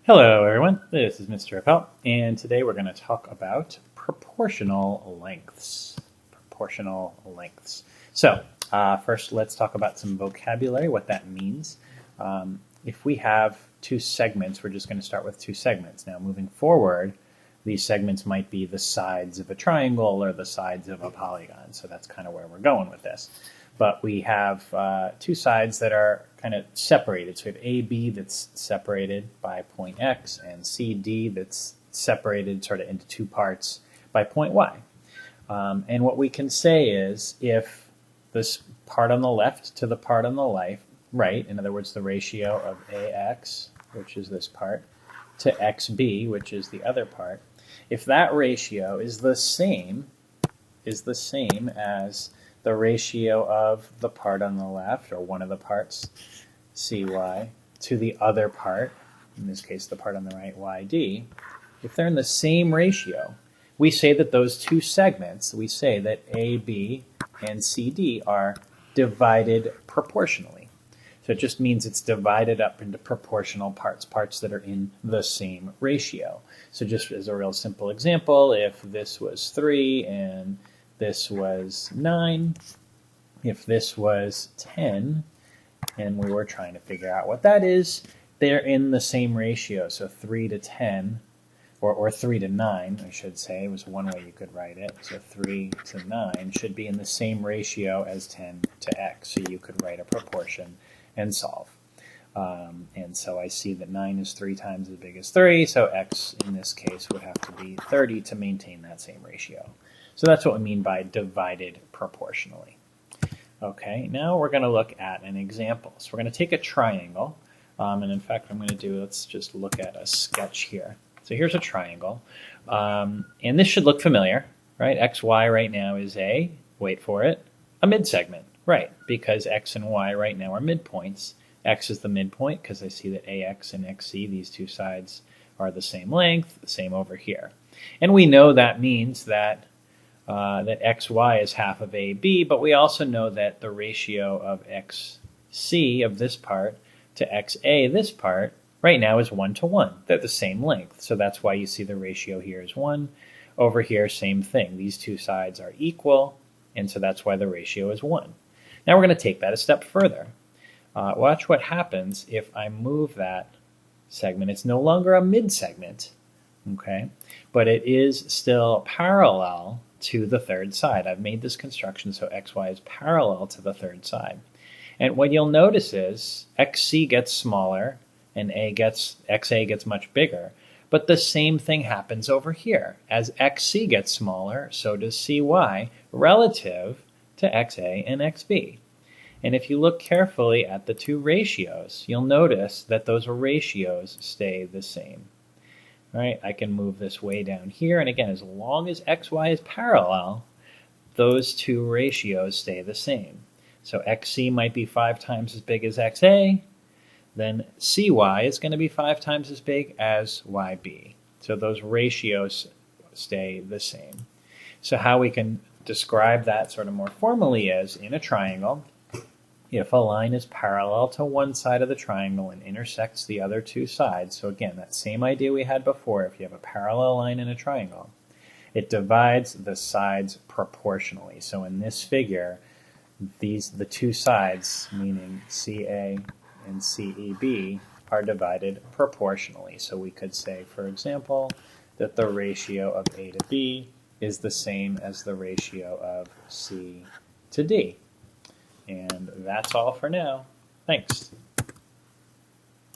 Hello everyone, this is Mr. Appel, and today we're going to talk about proportional lengths. Proportional lengths. So first let's talk about some vocabulary, what that means. If we have two segments, we're just going to start with two segments. Now moving forward, these segments might be the sides of a triangle or the sides of a polygon, so that's kind of where we're going with this. But we have two sides that are kind of separated. So we have AB that's separated by point X and CD that's separated sort of into two parts by point Y. And what we can say is if this part on the left to the part on the right, in other words, the ratio of AX, which is this part, to XB, which is the other part, if that ratio is the same as the ratio of the part on the left, or one of the parts, CY, to the other part, in this case the part on the right, YD, if they're in the same ratio, we say that those two segments, we say that AB and CD are divided proportionally. So it just means it's divided up into proportional parts, parts that are in the same ratio. So just as a real simple example, if this was 3 and this was 9, if this was 10, and we were trying to figure out what that is, they're in the same ratio. So 3 to 10, or 3 to 9, I should say, was one way you could write it. So 3 to 9 should be in the same ratio as 10 to X. So you could write a proportion and solve. And so I see that 9 is 3 times as big as 3, so X in this case would have to be 30 to maintain that same ratio. So that's what we mean by divided proportionally. Okay, now we're going to look at an example. So we're going to take a triangle, and in fact what I'm going to do, let's just look at a sketch here. So here's a triangle, and this should look familiar, right? XY right now is wait for it, a midsegment, right? Because X and Y right now are midpoints. X is the midpoint because I see that AX and XC, these two sides, are the same length, the same over here. And we know that means that XY is half of AB, but we also know that the ratio of XC of this part to XA, this part, right now is 1 to 1. They're the same length, so that's why you see the ratio here is 1. Over here, same thing. These two sides are equal, and so that's why the ratio is 1. Now we're going to take that a step further. Watch what happens if I move that segment. It's no longer a mid-segment, okay, but it is still parallel to the third side. I've made this construction so XY is parallel to the third side. And what you'll notice is XC gets smaller and XA gets much bigger. But the same thing happens over here. As XC gets smaller, so does CY relative to XA and XB. And if you look carefully at the two ratios, you'll notice that those ratios stay the same. All right, I can move this way down here, and again, as long as XY is parallel, those two ratios stay the same. So XC might be 5 times as big as XA, then CY is going to be 5 times as big as YB. So those ratios stay the same. So how we can describe that sort of more formally is, in a triangle, if a line is parallel to one side of the triangle and intersects the other two sides, so again, that same idea we had before, if you have a parallel line in a triangle, it divides the sides proportionally. So in this figure, the two sides, meaning CA and CEB, are divided proportionally. So we could say, for example, that the ratio of A to B is the same as the ratio of C to D. And that's all for now. Thanks.